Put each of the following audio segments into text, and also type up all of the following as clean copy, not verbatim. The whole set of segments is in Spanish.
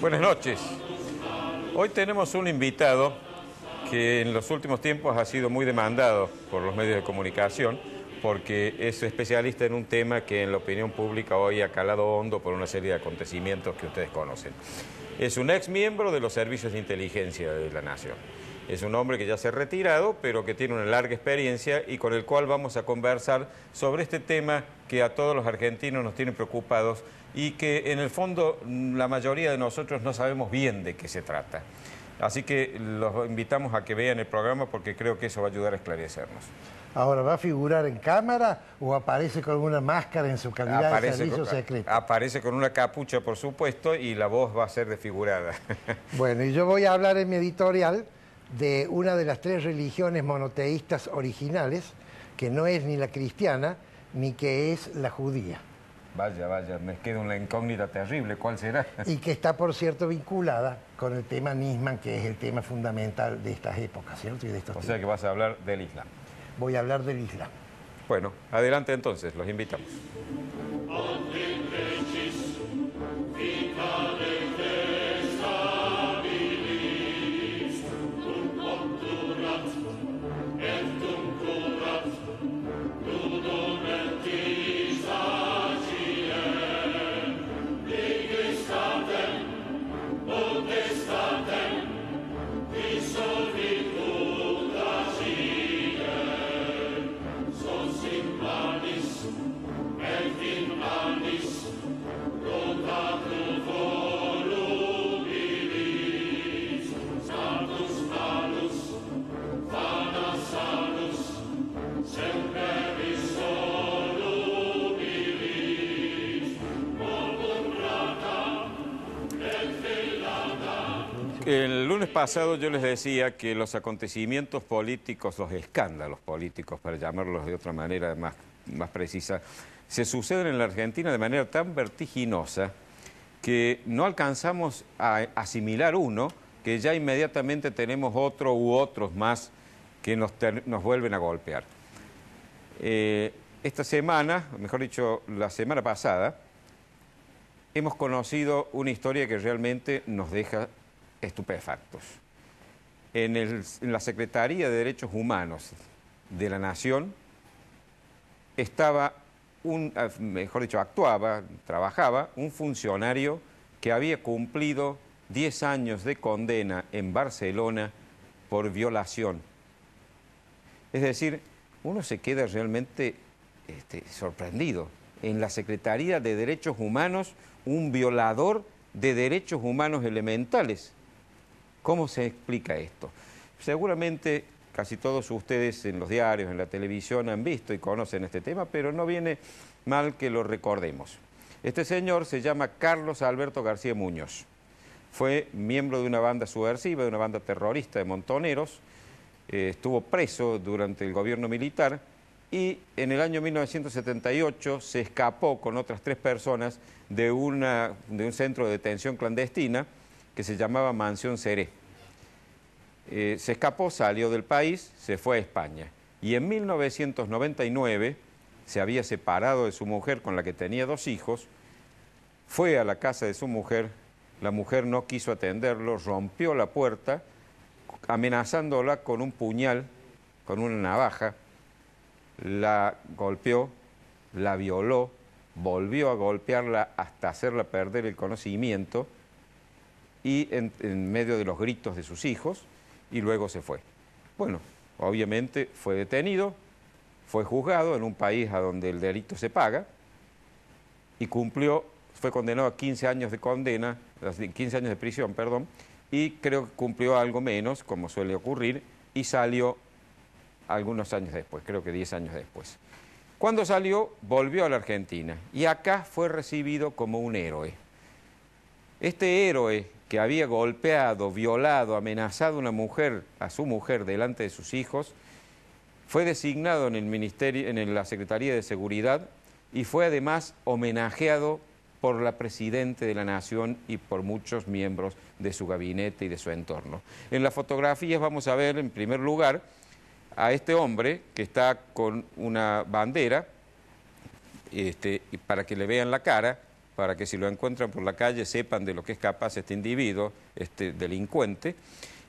Buenas noches. Hoy tenemos un invitado que en los últimos tiempos ha sido muy demandado por los medios de comunicación porque es especialista en un tema que en la opinión pública hoy ha calado hondo por una serie de acontecimientos que ustedes conocen. Es un ex miembro de los servicios de inteligencia de la Nación. Es un hombre que ya se ha retirado, pero que tiene una larga experiencia y con el cual vamos a conversar sobre este tema que a todos los argentinos nos tiene preocupados y que en el fondo la mayoría de nosotros no sabemos bien de qué se trata. Así que los invitamos a que vean el programa porque creo que eso va a ayudar a esclarecernos. Ahora, ¿va a figurar en cámara o aparece con una máscara en su calidad de servicio secreto? Aparece con una capucha, por supuesto, y la voz va a ser desfigurada. Bueno, y yo voy a hablar en mi editorial de una de las tres religiones monoteístas originales, que no es ni la cristiana, ni que es la judía. Vaya, me queda una incógnita terrible. ¿Cuál será? Y que está, por cierto, vinculada con el tema Nisman, que es el tema fundamental de estas épocas, ¿cierto? Y de estos O sea que vas a hablar del Islam. Voy a hablar del Islam. Bueno, adelante entonces, los invitamos. El lunes pasado yo les decía que los acontecimientos políticos, los escándalos políticos, para llamarlos de otra manera más precisa, se suceden en la Argentina de manera tan vertiginosa que no alcanzamos a asimilar uno, que ya inmediatamente tenemos otro u otros más que nos vuelven a golpear. Esta semana, mejor dicho, la semana pasada, hemos conocido una historia que realmente nos deja estupefactos. En la Secretaría de Derechos Humanos de la Nación estaba trabajaba un funcionario que había cumplido 10 años de condena en Barcelona por violación. Es decir, uno se queda realmente sorprendido. En la Secretaría de Derechos Humanos, un violador de derechos humanos elementales. ¿Cómo se explica esto? Seguramente casi todos ustedes en los diarios, en la televisión han visto y conocen este tema, pero no viene mal que lo recordemos. Este señor se llama Carlos Alberto García Muñoz. Fue miembro de una banda subversiva, de una banda terrorista de montoneros, estuvo preso durante el gobierno militar y en el año 1978 se escapó con otras 3 personas de un centro de detención clandestina que se llamaba Mansión Seré. Se escapó, salió del país, se fue a España. Y en 1999 se había separado de su mujer con la que tenía 2 hijos, fue a la casa de su mujer, la mujer no quiso atenderlo, rompió la puerta, amenazándola con un puñal, con una navaja, la golpeó, la violó, volvió a golpearla hasta hacerla perder el conocimiento, y en medio de los gritos de sus hijos, y luego se fue. Bueno, obviamente fue detenido, fue juzgado en un país a donde el delito se paga, y fue condenado a 15 años de condena, 15 años de prisión, perdón, y creo que cumplió algo menos, como suele ocurrir, y salió algunos años después, creo que 10 años después. Cuando salió, volvió a la Argentina, y acá fue recibido como un héroe. Este héroe que había golpeado, violado, amenazado a su mujer delante de sus hijos, fue designado en el ministerio, en la Secretaría de Seguridad y fue además homenajeado por la Presidenta de la Nación y por muchos miembros de su gabinete y de su entorno. En las fotografías vamos a ver en primer lugar a este hombre que está con una bandera, para que le vean la cara, para que si lo encuentran por la calle sepan de lo que es capaz este individuo, este delincuente.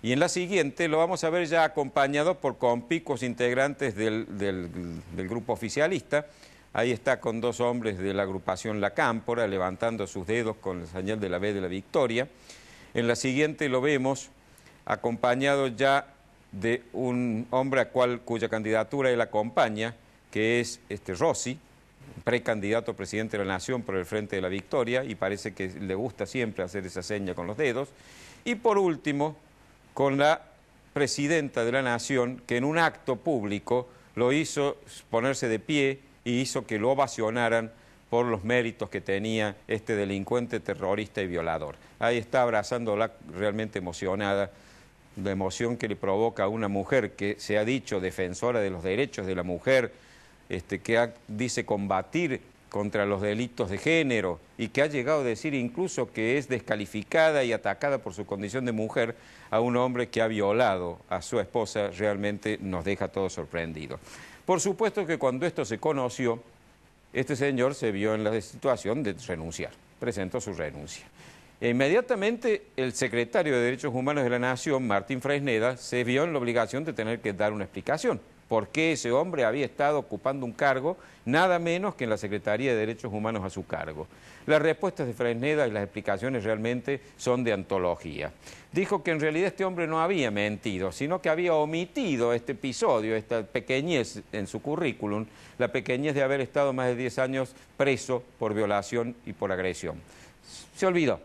Y en la siguiente lo vamos a ver ya acompañado por conspicuos integrantes del grupo oficialista. Ahí está con dos hombres de la agrupación La Cámpora, levantando sus dedos con la señal de la V de la victoria. En la siguiente lo vemos acompañado ya de un hombre cuya candidatura él acompaña, que es Rossi, precandidato a presidente de la Nación por el Frente de la Victoria, y parece que le gusta siempre hacer esa seña con los dedos. Y por último, con la presidenta de la Nación, que en un acto público lo hizo ponerse de pie y hizo que lo ovacionaran por los méritos que tenía este delincuente terrorista y violador. Ahí está abrazándola realmente emocionada, la emoción que le provoca a una mujer que se ha dicho defensora de los derechos de la mujer, dice combatir contra los delitos de género y que ha llegado a decir incluso que es descalificada y atacada por su condición de mujer a un hombre que ha violado a su esposa, realmente nos deja todos sorprendidos. Por supuesto que cuando esto se conoció, este señor se vio en la situación de renunciar, presentó su renuncia. E inmediatamente el secretario de Derechos Humanos de la Nación, Martín Fresneda, se vio en la obligación de tener que dar una explicación. ¿Por qué ese hombre había estado ocupando un cargo, nada menos que en la Secretaría de Derechos Humanos a su cargo? Las respuestas de Fresneda y las explicaciones realmente son de antología. Dijo que en realidad este hombre no había mentido, sino que había omitido este episodio, esta pequeñez en su currículum, la pequeñez de haber estado más de 10 años preso por violación y por agresión. Se olvidó.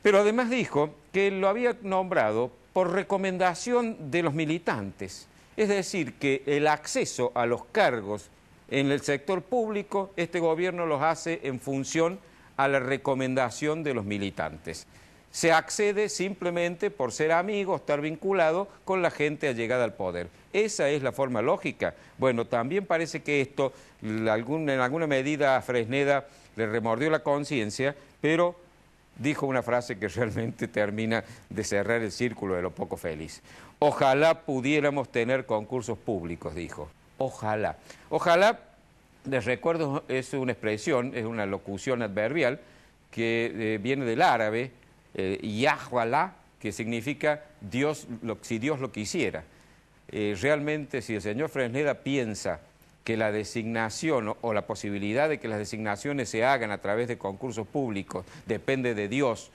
Pero además dijo que lo había nombrado por recomendación de los militantes. Es decir, que el acceso a los cargos en el sector público, este gobierno los hace en función a la recomendación de los militantes. Se accede simplemente por ser amigo, estar vinculado con la gente allegada al poder. ¿Esa es la forma lógica? Bueno, también parece que esto, en alguna medida a Fresneda le remordió la conciencia, pero dijo una frase que realmente termina de cerrar el círculo de lo poco feliz. Ojalá pudiéramos tener concursos públicos, dijo. Ojalá. Ojalá, les recuerdo, es una expresión, es una locución adverbial que viene del árabe, Yahualá, que significa Dios, si Dios lo quisiera. Realmente, si el señor Fresneda piensa que la designación o la posibilidad de que las designaciones se hagan a través de concursos públicos depende de Dios,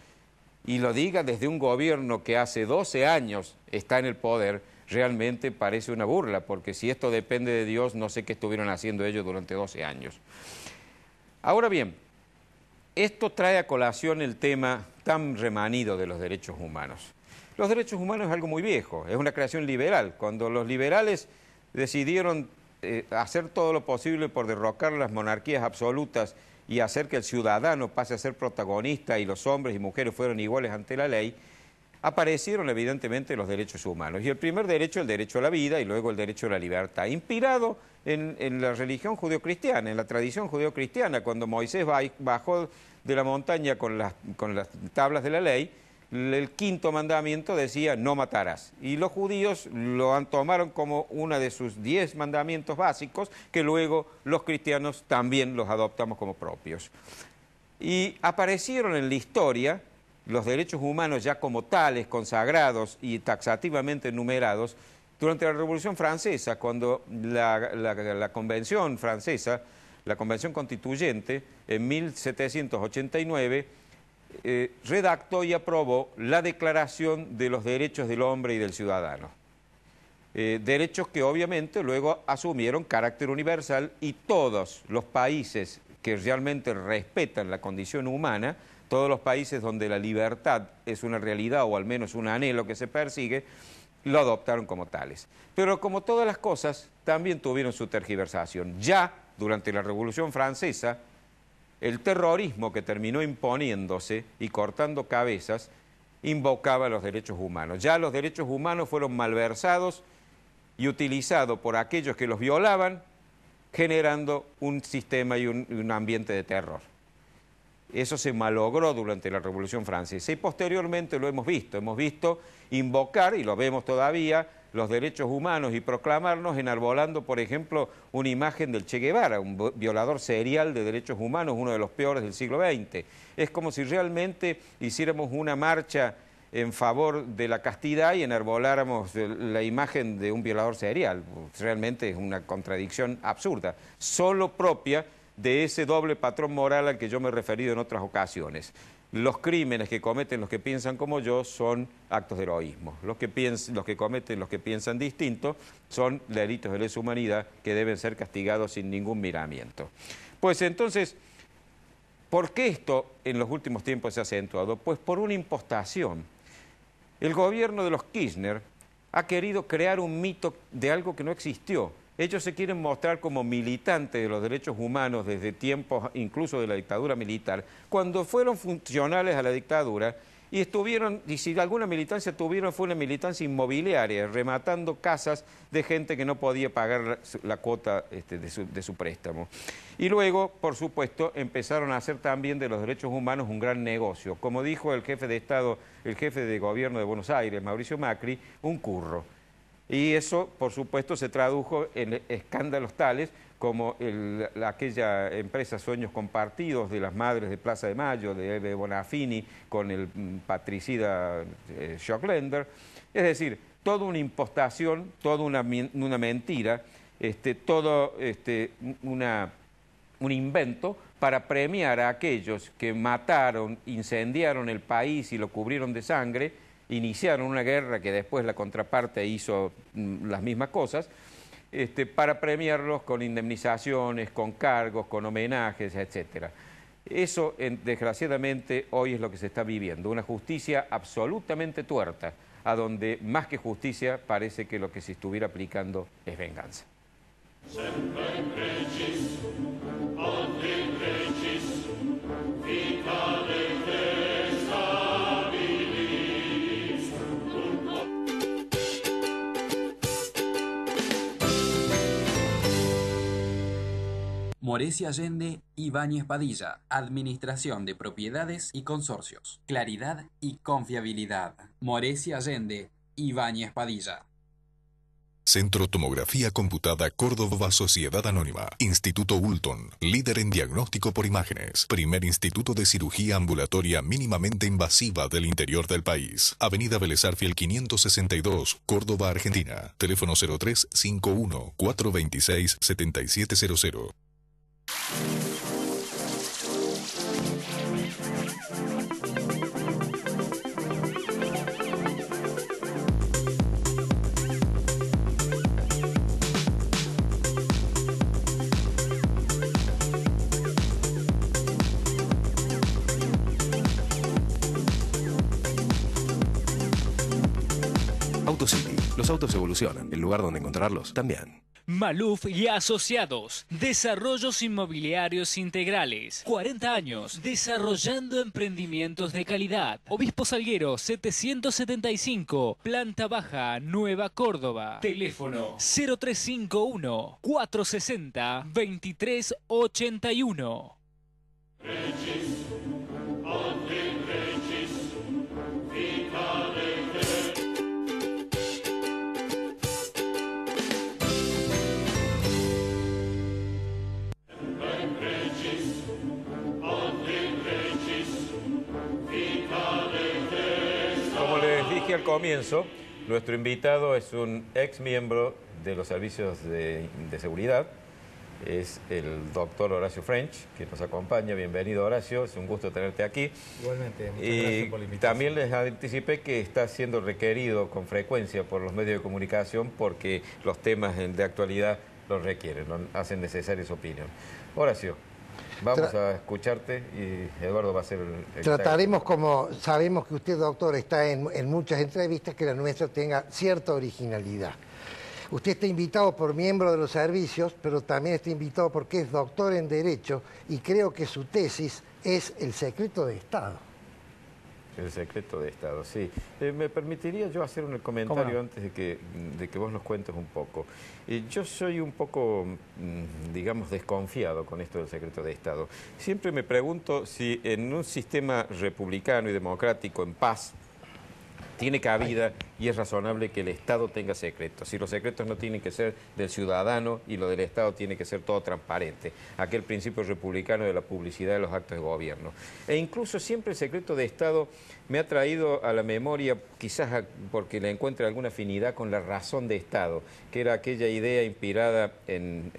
y lo diga desde un gobierno que hace 12 años está en el poder, realmente parece una burla, porque si esto depende de Dios, no sé qué estuvieron haciendo ellos durante 12 años. Ahora bien, esto trae a colación el tema tan remanido de los derechos humanos. Los derechos humanos es algo muy viejo, es una creación liberal. Cuando los liberales decidieron hacer todo lo posible por derrocar las monarquías absolutas y hacer que el ciudadano pase a ser protagonista y los hombres y mujeres fueran iguales ante la ley, aparecieron evidentemente los derechos humanos. Y el primer derecho, el derecho a la vida, y luego el derecho a la libertad, inspirado en la religión judeocristiana, en la tradición judeocristiana. Cuando Moisés bajó de la montaña con las tablas de la ley, el quinto mandamiento decía no matarás. Y los judíos lo tomaron como uno de sus 10 mandamientos básicos, que luego los cristianos también los adoptamos como propios. Y aparecieron en la historia los derechos humanos ya como tales, consagrados y taxativamente enumerados, durante la Revolución Francesa, cuando la Convención francesa, la Convención Constituyente, en 1789, redactó y aprobó la Declaración de los Derechos del Hombre y del Ciudadano. Derechos que obviamente luego asumieron carácter universal, y todos los países que realmente respetan la condición humana, todos los países donde la libertad es una realidad o al menos un anhelo que se persigue, lo adoptaron como tales. Pero como todas las cosas, también tuvieron su tergiversación. Ya durante la Revolución Francesa, el terrorismo que terminó imponiéndose y cortando cabezas invocaba los derechos humanos. Ya los derechos humanos fueron malversados y utilizados por aquellos que los violaban, generando un sistema y un ambiente de terror. Eso se malogró durante la Revolución Francesa y posteriormente lo hemos visto invocar, y lo vemos todavía, los derechos humanos y proclamarnos enarbolando, por ejemplo, una imagen del Che Guevara, un violador serial de derechos humanos, uno de los peores del siglo XX. Es como si realmente hiciéramos una marcha en favor de la castidad y enarboláramos la imagen de un violador serial. Realmente es una contradicción absurda, solo propia de ese doble patrón moral al que yo me he referido en otras ocasiones. Los crímenes que cometen los que piensan como yo son actos de heroísmo. Los que cometen los que piensan distinto son delitos de lesa humanidad que deben ser castigados sin ningún miramiento. Pues entonces, ¿por qué esto en los últimos tiempos se ha acentuado? Pues por una impostación. El gobierno de los Kirchner ha querido crear un mito de algo que no existió. Ellos se quieren mostrar como militantes de los derechos humanos desde tiempos incluso de la dictadura militar, cuando fueron funcionales a la dictadura y estuvieron, y si alguna militancia tuvieron, fue una militancia inmobiliaria, rematando casas de gente que no podía pagar la cuota de su préstamo. Y luego, por supuesto, empezaron a hacer también de los derechos humanos un gran negocio. Como dijo el jefe de Estado, el jefe de gobierno de Buenos Aires, Mauricio Macri, un curro. Y eso, por supuesto, se tradujo en escándalos tales como aquella empresa Sueños Compartidos de las madres de Plaza de Mayo, de Eve Bonafini, con el patricida Schockländer. Es decir, toda una impostación, toda una mentira, todo un invento para premiar a aquellos que mataron, incendiaron el país y lo cubrieron de sangre, iniciaron una guerra que después la contraparte hizo las mismas cosas, para premiarlos con indemnizaciones, con cargos, con homenajes, etc. Eso, desgraciadamente, hoy es lo que se está viviendo, una justicia absolutamente tuerta, a donde más que justicia parece que lo que se estuviera aplicando es venganza. Morecia Allende, Ibáñez Padilla, Administración de Propiedades y Consorcios. Claridad y confiabilidad. Morecia Allende, Ibáñez Padilla. Centro Tomografía Computada Córdoba Sociedad Anónima. Instituto Ulton, líder en diagnóstico por imágenes. Primer instituto de cirugía ambulatoria mínimamente invasiva del interior del país. Avenida Vélez Arfiel 562, Córdoba, Argentina. Teléfono 0351 426 7700. AutoCity. Los autos evolucionan. El lugar donde encontrarlos también. Maluf y Asociados, desarrollos inmobiliarios integrales, 40 años, desarrollando emprendimientos de calidad. Obispo Salguero 775, planta baja, Nueva Córdoba. Teléfono 0351 460 2381. Al comienzo, nuestro invitado es un ex miembro de los servicios de seguridad, es el doctor Horacio French, que nos acompaña. Bienvenido, Horacio, es un gusto tenerte aquí. Igualmente, muchas gracias por la invitación. También les anticipé que está siendo requerido con frecuencia por los medios de comunicación porque los temas de actualidad los requieren, hacen necesaria su opinión. Horacio, vamos a escucharte y Eduardo va a ser el Trataremos, como sabemos que usted, doctor, está en muchas entrevistas, que la nuestra tenga cierta originalidad. Usted está invitado por miembro de los servicios, pero también está invitado porque es doctor en Derecho y creo que su tesis es el secreto de Estado. El secreto de Estado, sí. ¿Me permitiría yo hacer un comentario antes de que vos nos cuentes un poco? Yo soy un poco, digamos, desconfiado con esto del secreto de Estado. Siempre me pregunto si en un sistema republicano y democrático en paz, tiene cabida y es razonable que el Estado tenga secretos. Si los secretos no tienen que ser del ciudadano y lo del Estado tiene que ser todo transparente. Aquel principio republicano de la publicidad de los actos de gobierno. E incluso siempre el secreto de Estado me ha traído a la memoria, quizás porque le encuentre alguna afinidad con la razón de Estado, que era aquella idea inspirada en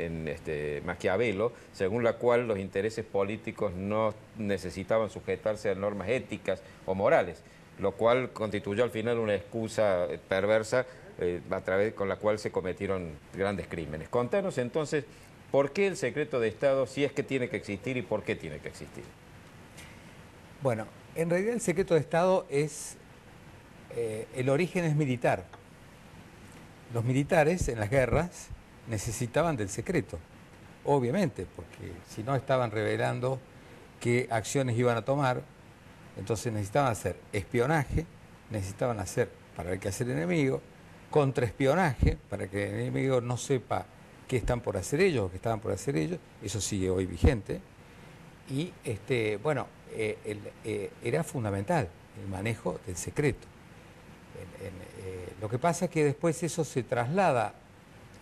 Maquiavelo, según la cual los intereses políticos no necesitaban sujetarse a normas éticas o morales, lo cual constituyó al final una excusa perversa con la cual se cometieron grandes crímenes. Contanos entonces, ¿por qué el secreto de Estado, si es que tiene que existir y por qué tiene que existir? Bueno, en realidad el secreto de Estado es, el origen es militar. Los militares en las guerras necesitaban del secreto, obviamente, porque si no estaban revelando qué acciones iban a tomar. Entonces necesitaban hacer espionaje, necesitaban hacer para el que hace el enemigo, contraespionaje, para que el enemigo no sepa qué están por hacer ellos o qué estaban por hacer ellos, eso sigue hoy vigente. Y era fundamental el manejo del secreto. Lo que pasa es que después eso se traslada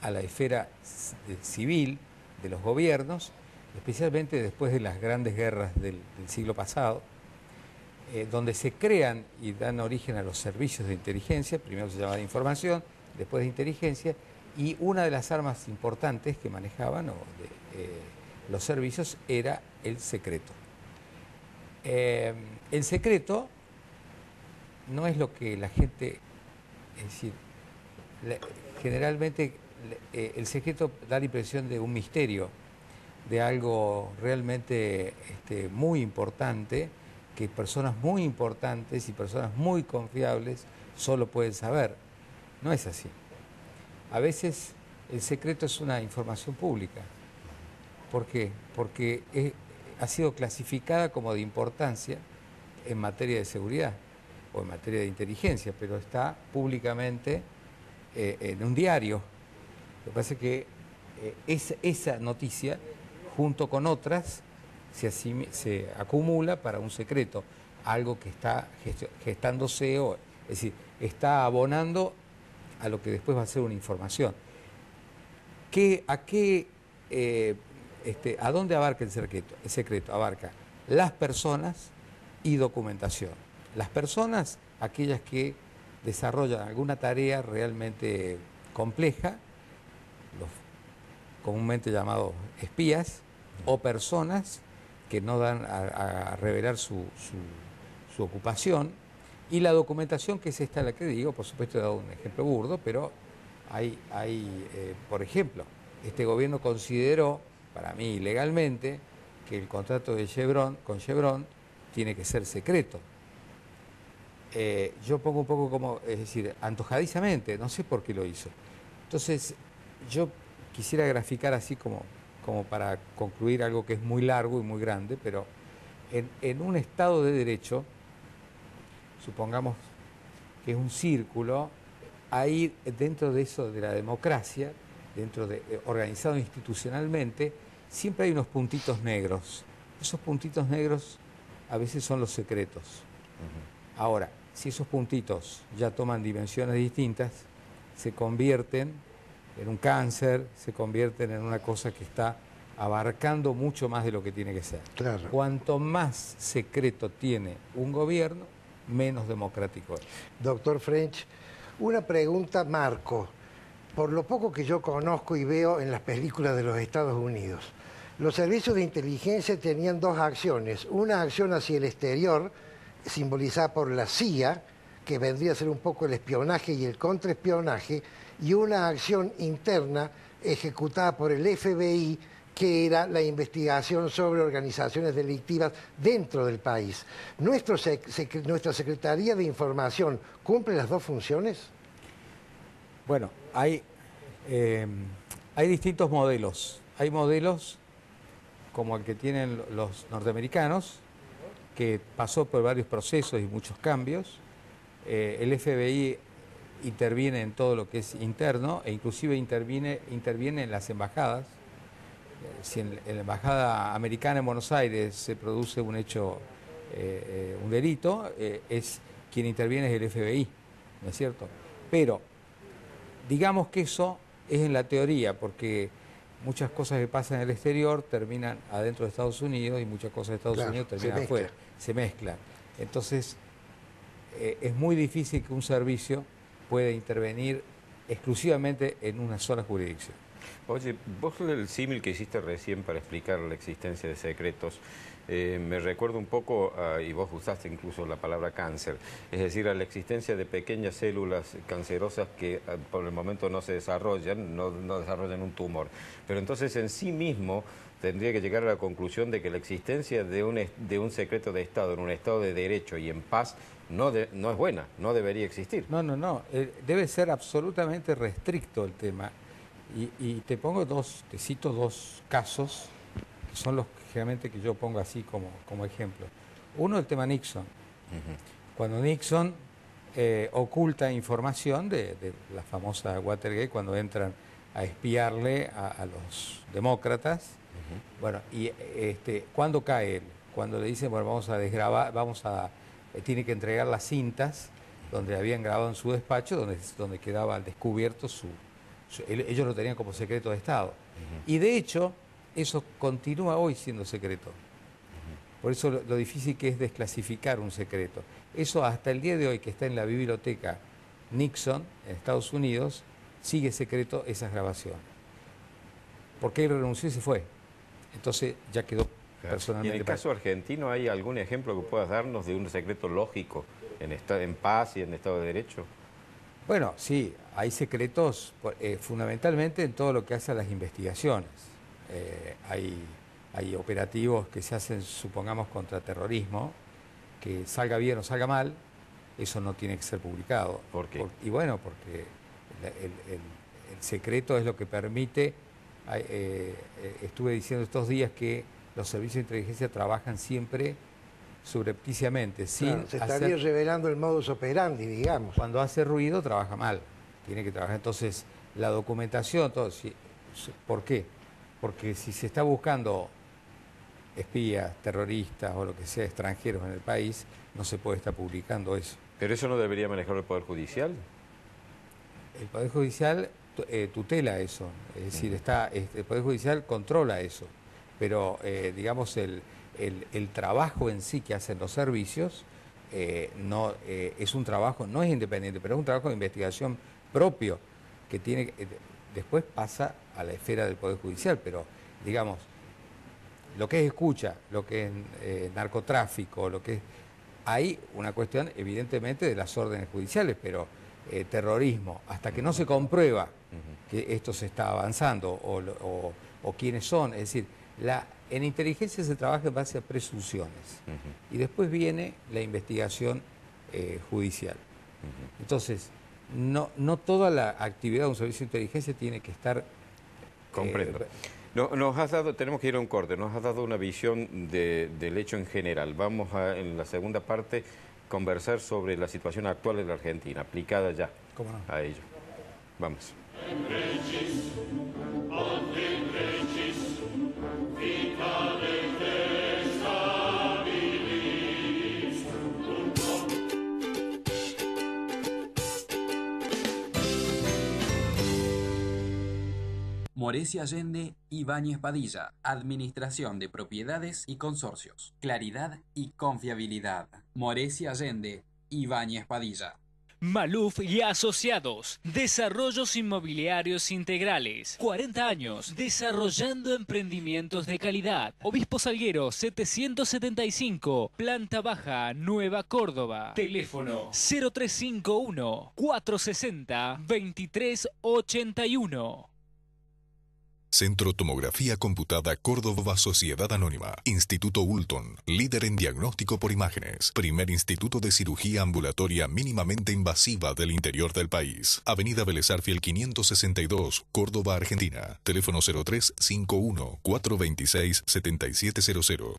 a la esfera civil de los gobiernos, especialmente después de las grandes guerras del siglo pasado, donde se crean y dan origen a los servicios de inteligencia, primero se llamaba de información, después de inteligencia, y una de las armas importantes que manejaban los servicios era el secreto. El secreto no es lo que la gente, es decir, generalmente el secreto da la impresión de un misterio, de algo realmente muy importante, que personas muy importantes y personas muy confiables solo pueden saber. No es así. A veces el secreto es una información pública. ¿Por qué? Porque ha sido clasificada como de importancia en materia de seguridad o en materia de inteligencia, pero está públicamente en un diario. Lo que pasa es que esa noticia, junto con otras, se acumula para un secreto, algo que está gestándose, es decir, está abonando a lo que después va a ser una información. ¿A dónde abarca el secreto? El secreto abarca las personas y documentación. Las personas, aquellas que desarrollan alguna tarea realmente compleja, los comúnmente llamados espías, o personas que no dan a revelar su ocupación, y la documentación, que es esta la que digo, por supuesto he dado un ejemplo burdo, pero por ejemplo, este gobierno consideró, para mí legalmente, que el contrato con Chevron tiene que ser secreto. Yo pongo un poco como, es decir, antojadizamente, no sé por qué lo hizo. Entonces, yo quisiera graficar así como para concluir algo que es muy largo y muy grande, pero en un Estado de Derecho, supongamos que es un círculo, ahí dentro de eso, de la democracia, organizado institucionalmente, siempre hay unos puntitos negros. Esos puntitos negros a veces son los secretos. Ahora, si esos puntitos ya toman dimensiones distintas, se convierten en un cáncer, se convierten en una cosa que está abarcando mucho más de lo que tiene que ser. Claro. Cuanto más secreto tiene un gobierno, menos democrático es. Doctor French, una pregunta marco. Por lo poco que yo conozco y veo en las películas de los Estados Unidos, los servicios de inteligencia tenían dos acciones. Una acción hacia el exterior, simbolizada por la CIA, que vendría a ser un poco el espionaje y el contraespionaje, y una acción interna ejecutada por el FBI, que era la investigación sobre organizaciones delictivas dentro del país. ¿Nuestra Secretaría de Información cumple las dos funciones? Bueno, hay distintos modelos. Hay modelos como el que tienen los norteamericanos, que pasó por varios procesos y muchos cambios. El FBI interviene en todo lo que es interno e inclusive interviene en las embajadas. Si en la embajada americana en Buenos Aires se produce un hecho, un delito, quien interviene es el FBI. ¿no es cierto? Pero digamos que eso es en la teoría, porque muchas cosas que pasan en el exterior terminan adentro de Estados Unidos y muchas cosas de Estados Unidos terminan afuera, se mezclan. Entonces, es muy difícil que un servicio pueda intervenir exclusivamente en una sola jurisdicción. Oye, vos el símil que hiciste recién para explicar la existencia de secretos, me recuerda un poco, y vos usaste incluso la palabra cáncer, es decir, a la existencia de pequeñas células cancerosas que por el momento no se desarrollan, no desarrollan un tumor. Pero entonces en sí mismo tendría que llegar a la conclusión de que la existencia de un secreto de Estado, en un Estado de derecho y en paz, no es buena, no debería existir. No, debe ser absolutamente restricto el tema. Y te cito dos casos, que son los generalmente que yo pongo así como ejemplo. Uno, el tema Nixon. Cuando Nixon oculta información de la famosa Watergate, cuando entran a espiarle a los demócratas. Bueno, y ¿cuándo cae él? Cuando le dicen, bueno, vamos a desgrabar, tiene que entregar las cintas donde habían grabado en su despacho, donde quedaba al descubierto ellos lo tenían como secreto de Estado. Y de hecho, eso continúa hoy siendo secreto. Por eso lo difícil que es desclasificar un secreto. Eso hasta el día de hoy, que está en la biblioteca Nixon, en Estados Unidos, sigue secreto esas grabaciones. Porque él renunció y se fue. Entonces ya quedó personalmente... ¿Y en el caso argentino hay algún ejemplo que puedas darnos de un secreto lógico en paz y en Estado de Derecho? Bueno, sí, hay secretos fundamentalmente en todo lo que hace a las investigaciones. Hay operativos que se hacen, supongamos, contra terrorismo, que salga bien o salga mal, eso no tiene que ser publicado. ¿Por qué? Y bueno, porque el secreto es lo que permite... estuve diciendo estos días que los servicios de inteligencia trabajan siempre subrepticiamente, sin se estaría revelando el modus operandi, digamos. Cuando hace ruido trabaja mal, tiene que trabajar. Entonces, la documentación, todo, ¿por qué? Porque si se está buscando espías, terroristas o lo que sea, extranjeros en el país, no se puede estar publicando eso. ¿Pero eso no debería manejar el Poder Judicial? El Poder Judicial tutela eso, es decir, el Poder Judicial controla eso, pero digamos el trabajo en sí que hacen los servicios es un trabajo, no es independiente, pero es un trabajo de investigación propio que después pasa a la esfera del Poder Judicial, pero digamos, lo que es escucha, lo que es narcotráfico, hay una cuestión evidentemente de las órdenes judiciales, pero terrorismo, hasta que no se comprueba que esto se está avanzando o quiénes son, es decir, en inteligencia se trabaja en base a presunciones y después viene la investigación judicial. Entonces, no toda la actividad de un servicio de inteligencia tiene que estar... Comprendo. Tenemos que ir a un corte, nos has dado una visión del hecho en general. Vamos en la segunda parte, conversar sobre la situación actual de la Argentina, aplicada ya a ello. Vamos. Moresi Allende y Báñez Padilla. Administración de propiedades y consorcios. Claridad y confiabilidad. Moresi Allende y Báñez Padilla. Maluf y Asociados. Desarrollos inmobiliarios integrales. 40 años desarrollando emprendimientos de calidad. Obispo Salguero 775, planta baja, Nueva Córdoba. Teléfono 0351 460 2381. Centro Tomografía Computada Córdoba Sociedad Anónima. Instituto Ulton, líder en diagnóstico por imágenes. Primer instituto de cirugía ambulatoria mínimamente invasiva del interior del país. Avenida Vélez Arfiel 562, Córdoba, Argentina. Teléfono 0351 426 7700.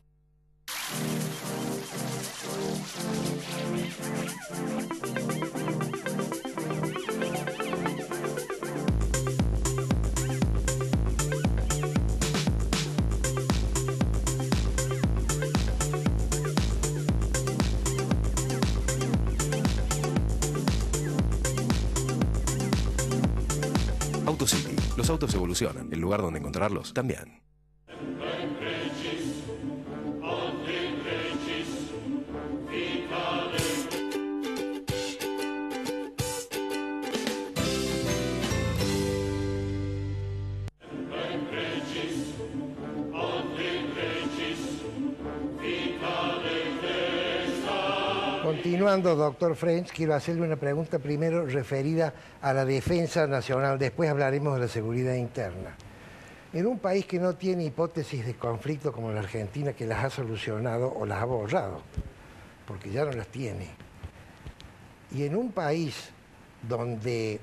Los autos evolucionan, el lugar donde encontrarlos también. Continuando, doctor French, quiero hacerle una pregunta primero referida a la defensa nacional, después hablaremos de la seguridad interna. En un país que no tiene hipótesis de conflicto como la Argentina, que las ha solucionado o las ha borrado, porque ya no las tiene, y en un país donde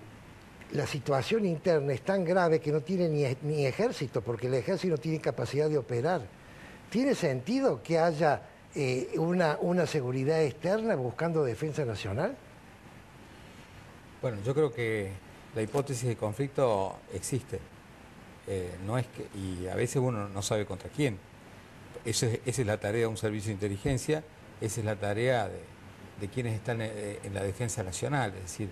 la situación interna es tan grave que no tiene ni ejército, porque el ejército no tiene capacidad de operar, ¿tiene sentido que haya una seguridad externa buscando defensa nacional? Bueno, yo creo que la hipótesis de conflicto existe. No es que, y a veces uno no sabe contra quién. Esa es la tarea de un servicio de inteligencia, esa es la tarea de quienes están en la defensa nacional. Es decir,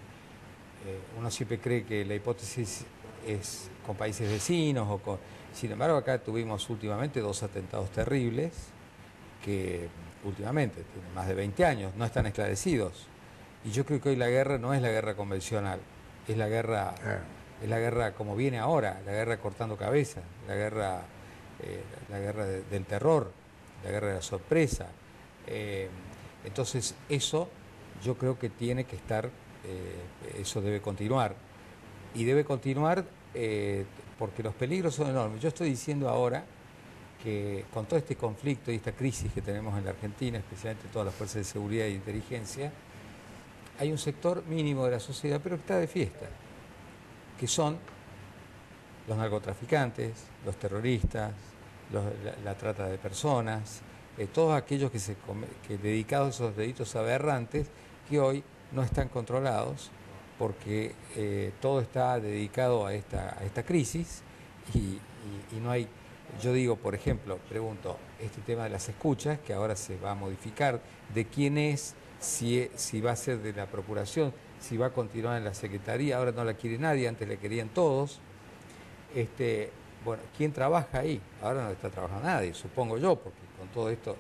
uno siempre cree que la hipótesis es con países vecinos o con... Sin embargo, acá tuvimos últimamente 2 atentados terribles que últimamente, tienen más de 20 años, no están esclarecidos. Y yo creo que hoy la guerra no es la guerra convencional, es la guerra como viene ahora, la guerra cortando cabezas, la guerra del terror, la guerra de la sorpresa. Entonces eso yo creo que tiene que estar, eso debe continuar. Y debe continuar porque los peligros son enormes. Yo estoy diciendo ahora que con todo este conflicto y esta crisis que tenemos en la Argentina, especialmente todas las fuerzas de seguridad e inteligencia, hay un sector mínimo de la sociedad, pero que está de fiesta, que son los narcotraficantes, los terroristas, la trata de personas, todos aquellos que dedicados a esos delitos aberrantes que hoy no están controlados porque todo está dedicado a esta crisis y no hay... Yo digo, por ejemplo, pregunto, este tema de las escuchas, que ahora se va a modificar, ¿de quién es? Si va a ser de la Procuración, si va a continuar en la Secretaría, ahora no la quiere nadie, antes la querían todos. Bueno, ¿quién trabaja ahí? Ahora no está trabajando nadie, supongo yo, porque con todo esto...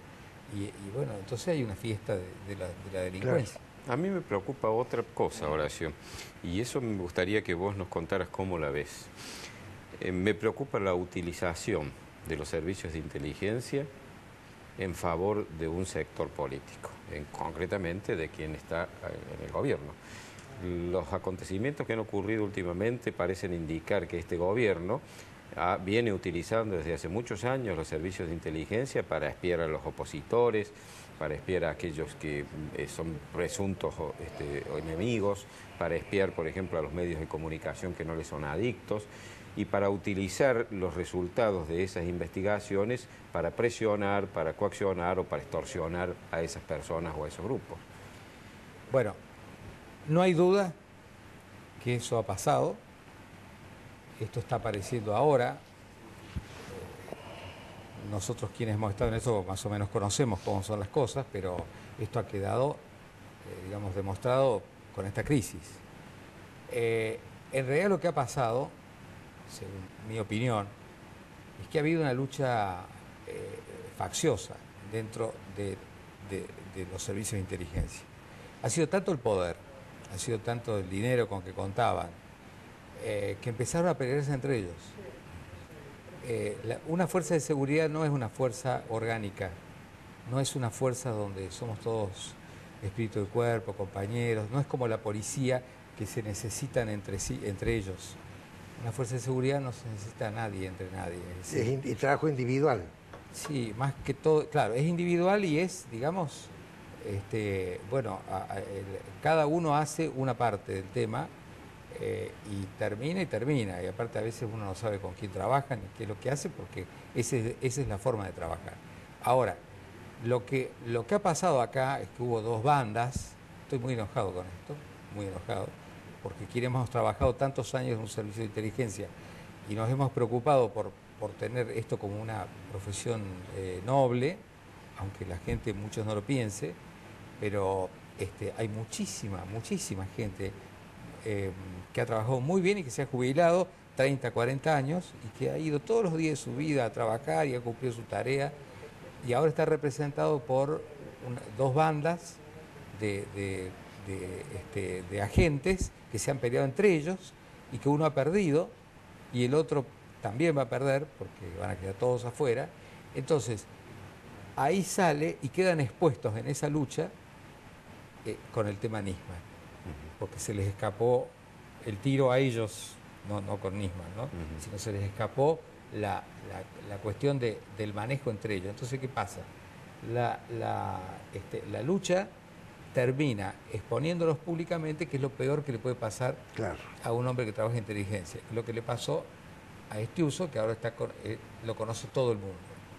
Y bueno, entonces hay una fiesta de la delincuencia. Claro. A mí me preocupa otra cosa, Horacio, y eso me gustaría que vos nos contaras cómo la ves. Me preocupa la utilización de los servicios de inteligencia en favor de un sector político, concretamente de quien está en el gobierno. Los acontecimientos que han ocurrido últimamente parecen indicar que este gobierno viene utilizando desde hace muchos años los servicios de inteligencia para espiar a los opositores, para espiar a aquellos que son presuntos enemigos, para espiar, por ejemplo, a los medios de comunicación que no les son adictos, y para utilizar los resultados de esas investigaciones para presionar, para coaccionar o para extorsionar a esas personas o a esos grupos. Bueno, no hay duda que eso ha pasado. Esto está apareciendo ahora. Nosotros quienes hemos estado en eso más o menos conocemos cómo son las cosas, pero esto ha quedado, digamos, demostrado con esta crisis. En realidad lo que ha pasado, según mi opinión, es que ha habido una lucha facciosa dentro de los servicios de inteligencia. Ha sido tanto el poder, ha sido tanto el dinero con que contaban, que empezaron a pelearse entre ellos. Una fuerza de seguridad no es una fuerza orgánica, no es una fuerza donde somos todos espíritu de cuerpo, compañeros, no es como la policía que se necesitan entre ellos. Una fuerza de seguridad no se necesita a nadie entre nadie. Es trabajo individual. Sí, más que todo, claro, es individual y es, digamos, bueno, cada uno hace una parte del tema y termina. Y aparte a veces uno no sabe con quién trabaja ni qué es lo que hace porque esa es la forma de trabajar. Ahora, lo que ha pasado acá es que hubo 2 bandas, estoy muy enojado con esto, muy enojado, porque quienes hemos trabajado tantos años en un servicio de inteligencia y nos hemos preocupado por tener esto como una profesión noble, aunque la gente, muchos no lo piense, pero hay muchísima gente que ha trabajado muy bien y que se ha jubilado 30, 40 años y que ha ido todos los días de su vida a trabajar y ha cumplido su tarea y ahora está representado por dos bandas de agentes que se han peleado entre ellos y que uno ha perdido y el otro también va a perder porque van a quedar todos afuera. Entonces, ahí sale y quedan expuestos en esa lucha con el tema Nisman, porque se les escapó el tiro a ellos, no con Nisman, ¿no? Sino se les escapó la cuestión del manejo entre ellos. Entonces, ¿qué pasa? La lucha termina exponiéndolos públicamente, que es lo peor que le puede pasar a un hombre que trabaja en inteligencia. Lo que le pasó a Estiuso, que ahora lo conoce todo el mundo.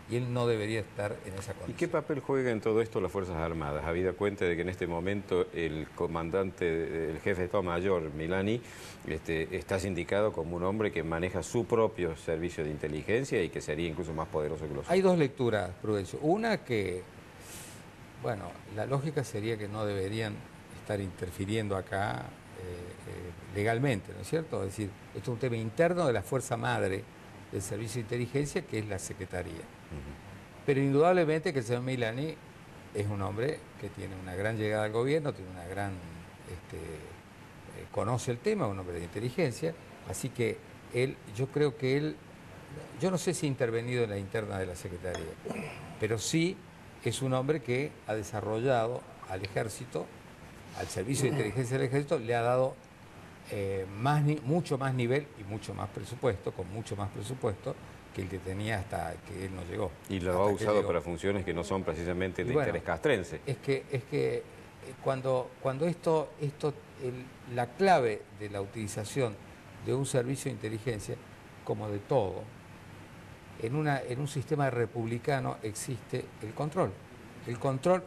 Y él no debería estar en esa condición. ¿Y qué papel juega en todo esto las Fuerzas Armadas? Habida cuenta de que en este momento el comandante, el jefe de Estado Mayor, Milani, está sindicado como un hombre que maneja su propio servicio de inteligencia y que sería incluso más poderoso que los otros. Hay dos lecturas, Prudencio. Una que, bueno, la lógica sería que no deberían estar interfiriendo acá legalmente, ¿no es cierto? Es decir, esto es un tema interno de la fuerza madre del servicio de inteligencia, que es la Secretaría. Pero indudablemente que el señor Milani es un hombre que tiene una gran llegada al gobierno, tiene una gran conoce el tema, un hombre de inteligencia, así que yo creo que él, yo no sé si ha intervenido en la interna de la Secretaría, pero sí es un hombre que ha desarrollado al ejército, al servicio de inteligencia del ejército, le ha dado mucho más nivel y mucho más presupuesto, con mucho más presupuesto que el que tenía hasta que él no llegó. Y lo ha usado para funciones que no son precisamente de interés castrense. Es que cuando la clave de la utilización de un servicio de inteligencia, como de todo, en un sistema republicano existe el control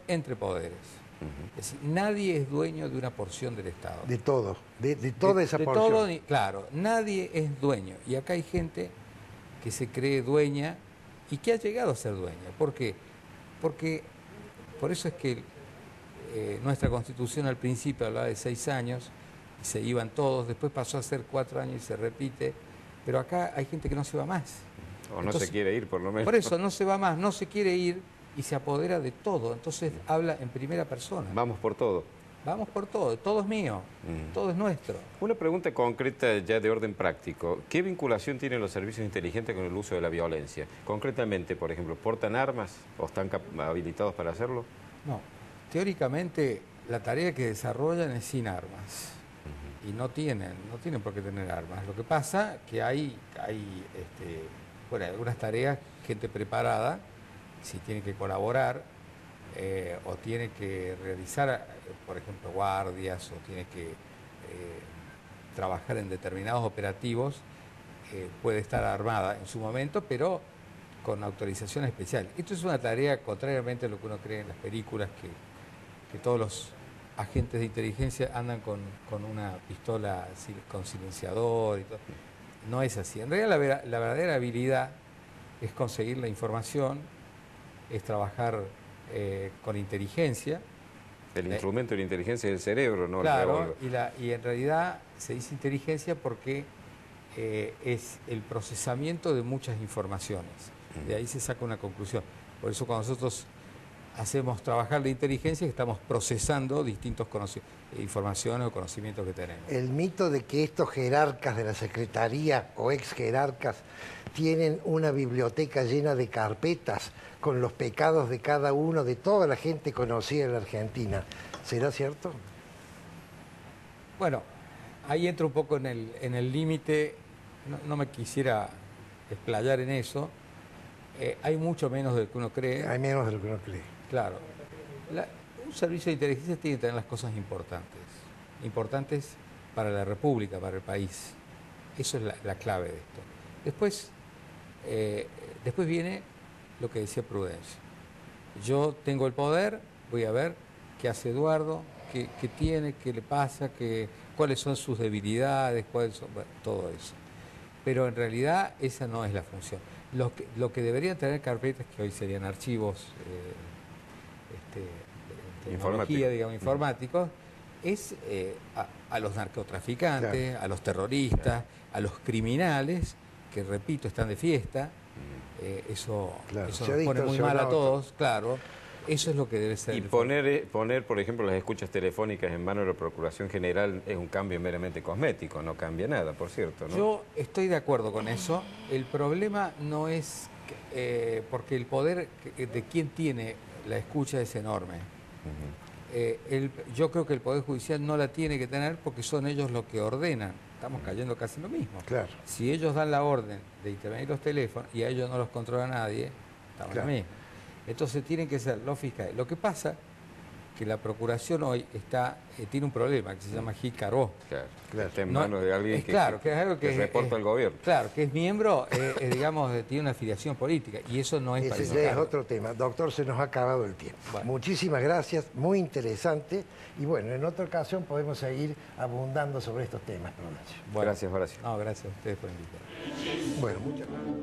entre poderes. Es decir, nadie es dueño de una porción del Estado. De todo, de toda esa porción. Todo, claro, nadie es dueño. Y acá hay gente que se cree dueña y que ha llegado a ser dueña. ¿Por qué? Porque por eso es que nuestra Constitución al principio hablaba de 6 años, y se iban todos, después pasó a ser 4 años y se repite, pero acá hay gente que no se va más. O no se quiere ir, por lo menos. Por eso, no se va más, no se quiere ir y se apodera de todo, entonces habla en primera persona. Vamos por todo. Vamos por todo es mío, todo es nuestro. Una pregunta concreta ya de orden práctico. ¿Qué vinculación tienen los servicios inteligentes con el uso de la violencia? Concretamente, por ejemplo, ¿portan armas o están habilitados para hacerlo? No, teóricamente la tarea que desarrollan es sin armas y no tienen por qué tener armas. Lo que pasa que hay algunas tareas, gente preparada, si tiene que colaborar o tiene que realizar, por ejemplo, guardias o tiene que trabajar en determinados operativos, puede estar armada en su momento, pero con autorización especial. Esto es una tarea, contrariamente a lo que uno cree en las películas, que todos los agentes de inteligencia andan con una pistola con silenciador y todo. No es así. En realidad la verdadera habilidad es conseguir la información, es trabajar con inteligencia. El instrumento de la inteligencia es el cerebro, ¿no? Claro, y en realidad se dice inteligencia porque es el procesamiento de muchas informaciones. De ahí se saca una conclusión. Por eso cuando nosotros hacemos trabajar la inteligencia, estamos procesando distintos informaciones o conocimientos que tenemos. El mito de que estos jerarcas de la Secretaría o ex jerarcas tienen una biblioteca llena de carpetas con los pecados de cada uno, de toda la gente conocida en la Argentina, ¿será cierto? Bueno, ahí entro un poco en el límite, no me quisiera explayar en eso. Hay mucho menos de lo que uno cree. Hay menos de lo que uno cree. Claro. Un servicio de inteligencia tiene que tener las cosas importantes para la República, para el país. Eso es la clave de esto. Después viene lo que decía Prudencio. Yo tengo el poder, voy a ver qué hace Eduardo, qué tiene, qué le pasa, cuáles son sus debilidades, todo eso. Pero en realidad esa no es la función. Lo que deberían tener carpetas, que hoy serían archivos de tecnología, digamos, informáticos, es a los narcotraficantes, claro, a los terroristas, a los criminales, que repito, están de fiesta. Eso nos pone muy mal a todos, claro. Eso es lo que debe ser. Y poner, por ejemplo, las escuchas telefónicas en manos de la Procuración General es un cambio meramente cosmético, no cambia nada, por cierto, ¿no? Yo estoy de acuerdo con eso. El problema no es porque el poder de quien tiene la escucha es enorme. Yo creo que el Poder Judicial no la tiene que tener porque son ellos los que ordenan. Estamos cayendo casi en lo mismo. Claro. Si ellos dan la orden de intervenir los teléfonos y a ellos no los controla nadie, estamos en lo mismo. Entonces tienen que ser los fiscales. Lo que pasa que la Procuración hoy tiene un problema que se llama jícaro. Claro, está en manos de alguien que es algo que reporta al gobierno. Claro, que es miembro, digamos, tiene una afiliación política y eso no es para ese ya es otro tema. Doctor, se nos ha acabado el tiempo. Bueno. Muchísimas gracias, muy interesante. Y bueno, en otra ocasión podemos seguir abundando sobre estos temas. Bueno, gracias, Horacio. No, gracias a ustedes por invitarme. Bueno, muchas gracias.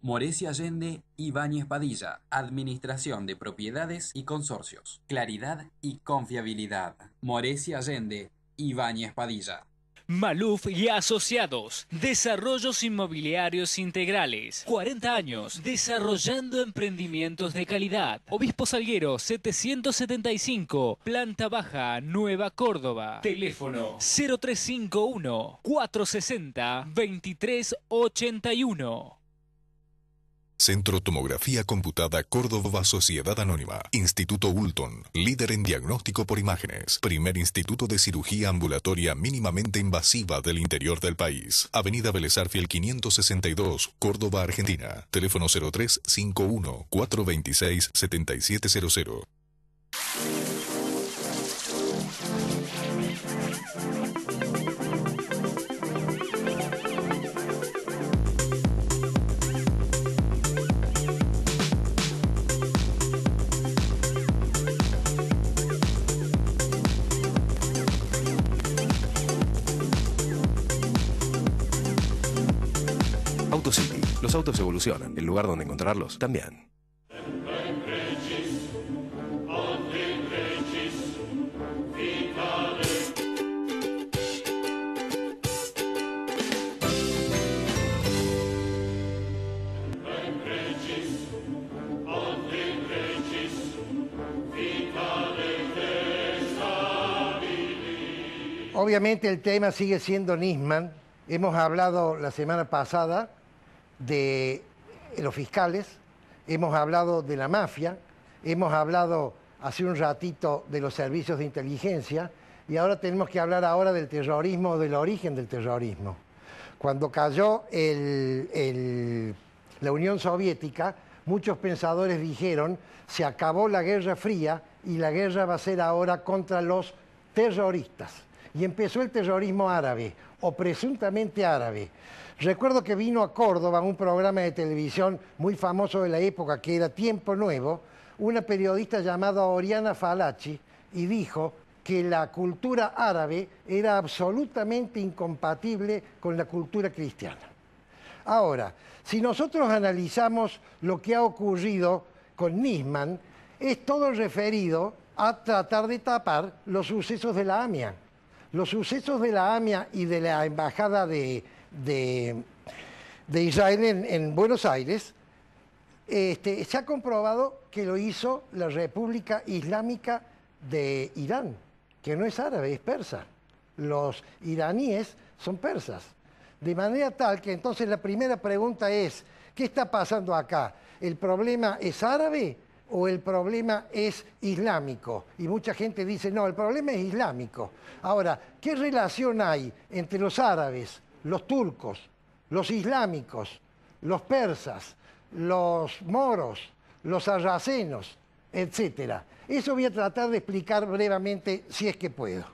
Morecia Allende, Ibáñez Padilla, Administración de Propiedades y Consorcios, Claridad y Confiabilidad. Morecia Allende, Ibáñez Padilla. Maluf y Asociados, Desarrollos Inmobiliarios Integrales, 40 años, desarrollando emprendimientos de calidad. Obispo Salguero, 775, Planta Baja, Nueva Córdoba. Teléfono 0351-460-2381. Centro Tomografía Computada Córdoba Sociedad Anónima. Instituto Ulton, líder en diagnóstico por imágenes. Primer instituto de cirugía ambulatoria mínimamente invasiva del interior del país. Avenida Vélez Arfiel 562, Córdoba, Argentina. Teléfono 0351-426-7700. AutoCity. Los autos evolucionan. El lugar donde encontrarlos también. Obviamente el tema sigue siendo Nisman. Hemos hablado la semana pasada de los fiscales, hemos hablado de la mafia, hemos hablado hace un ratito de los servicios de inteligencia y ahora tenemos que hablar ahora del terrorismo, del origen del terrorismo. Cuando cayó la Unión Soviética, muchos pensadores dijeron se acabó la Guerra Fría y la guerra va a ser ahora contra los terroristas. Y empezó el terrorismo árabe, o presuntamente árabe. Recuerdo que vino a Córdoba un programa de televisión muy famoso de la época, que era Tiempo Nuevo, una periodista llamada Oriana Falachi, y dijo que la cultura árabe era absolutamente incompatible con la cultura cristiana. Ahora, si nosotros analizamos lo que ha ocurrido con Nisman, es todo referido a tratar de tapar los sucesos de la AMIA. Los sucesos de la AMIA y de la Embajada de Israel en Buenos Aires, se ha comprobado que lo hizo la República Islámica de Irán, que no es árabe, es persa. Los iraníes son persas. De manera tal que entonces la primera pregunta es, ¿qué está pasando acá? ¿El problema es árabe o el problema es islámico? Y mucha gente dice, no, el problema es islámico. Ahora, ¿qué relación hay entre los árabes, los turcos, los islámicos, los persas, los moros, los sarracenos, etcétera? Eso voy a tratar de explicar brevemente si es que puedo.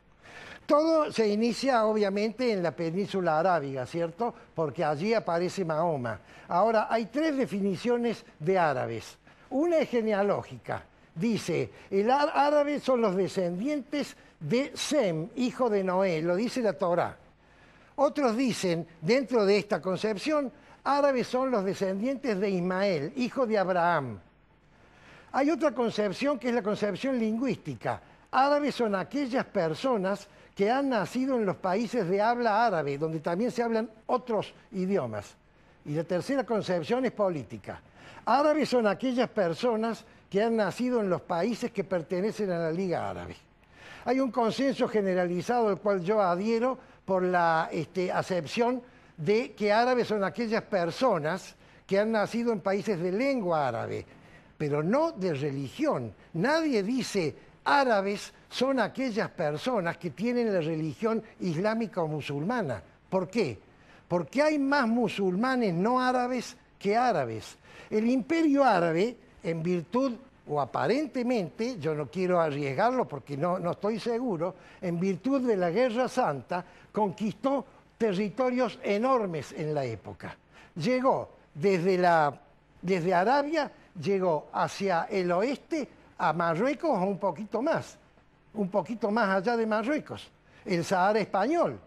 Todo se inicia obviamente en la península arábiga, ¿cierto? Porque allí aparece Mahoma. Ahora, hay tres definiciones de árabes. Una es genealógica, dice, el árabe son los descendientes de Sem, hijo de Noé, lo dice la Torá. Otros dicen, dentro de esta concepción, árabes son los descendientes de Ismael, hijo de Abraham. Hay otra concepción que es la concepción lingüística. Árabes son aquellas personas que han nacido en los países de habla árabe, donde también se hablan otros idiomas. Y la tercera concepción es política. Árabes son aquellas personas que han nacido en los países que pertenecen a la Liga Árabe. Hay un consenso generalizado al cual yo adhiero por la acepción de que árabes son aquellas personas que han nacido en países de lengua árabe, pero no de religión. Nadie dice árabes son aquellas personas que tienen la religión islámica o musulmana. ¿Por qué? Porque hay más musulmanes no árabes que árabes. El imperio árabe, en virtud, o aparentemente, yo no quiero arriesgarlo porque no estoy seguro, en virtud de la Guerra Santa, conquistó territorios enormes en la época. Llegó desde Arabia, llegó hacia el oeste a Marruecos o un poquito más allá de Marruecos, el Sahara español.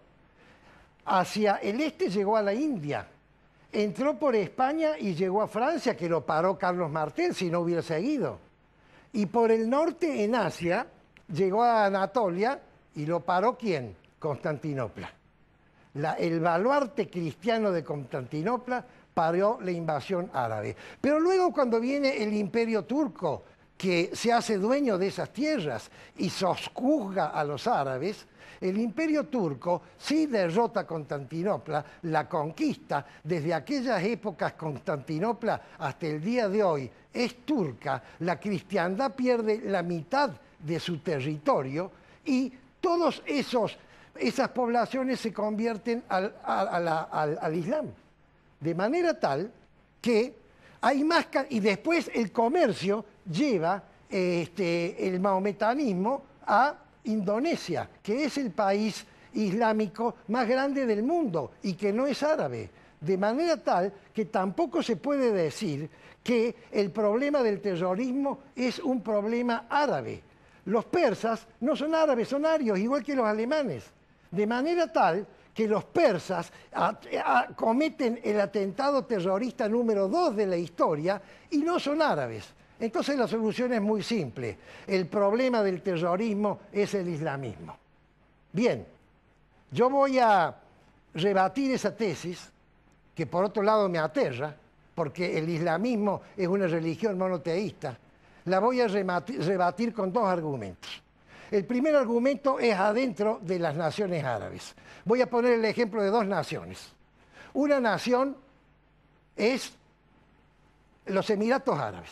Hacia el este llegó a la India, entró por España y llegó a Francia, que lo paró Carlos Martel si no hubiera seguido. Y por el norte, en Asia, llegó a Anatolia y lo paró ¿quién? Constantinopla. El baluarte cristiano de Constantinopla paró la invasión árabe. Pero luego cuando viene el imperio turco, que se hace dueño de esas tierras y sojuzga a los árabes, el imperio turco sí derrota a Constantinopla, la conquista. Desde aquellas épocas Constantinopla hasta el día de hoy es turca, la cristiandad pierde la mitad de su territorio y todas esas poblaciones se convierten al Islam. De manera tal que hay más... Y después el comercio lleva el mahometanismo a Indonesia, que es el país islámico más grande del mundo y que no es árabe. De manera tal que tampoco se puede decir que el problema del terrorismo es un problema árabe. Los persas no son árabes, son arios, igual que los alemanes. De manera tal que los persas cometen el atentado terrorista número 2 de la historia y no son árabes. Entonces la solución es muy simple. El problema del terrorismo es el islamismo. Bien, yo voy a rebatir esa tesis, que por otro lado me aterra, porque el islamismo es una religión monoteísta. La voy a rebatir con dos argumentos. El primer argumento es adentro de las naciones árabes. Voy a poner el ejemplo de dos naciones. Una nación es los Emiratos Árabes.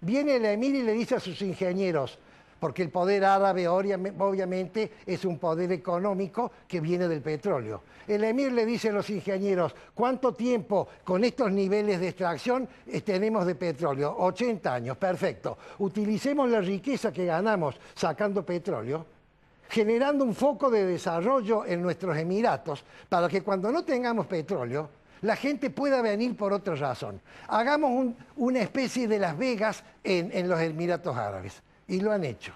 Viene el emir y le dice a sus ingenieros, porque el poder árabe obviamente es un poder económico que viene del petróleo. El emir le dice a los ingenieros, ¿cuánto tiempo con estos niveles de extracción tenemos de petróleo? 80 años, perfecto. Utilicemos la riqueza que ganamos sacando petróleo, generando un foco de desarrollo en nuestros emiratos, para que cuando no tengamos petróleo, la gente pueda venir por otra razón. Hagamos una especie de Las Vegas en los Emiratos Árabes. Y lo han hecho.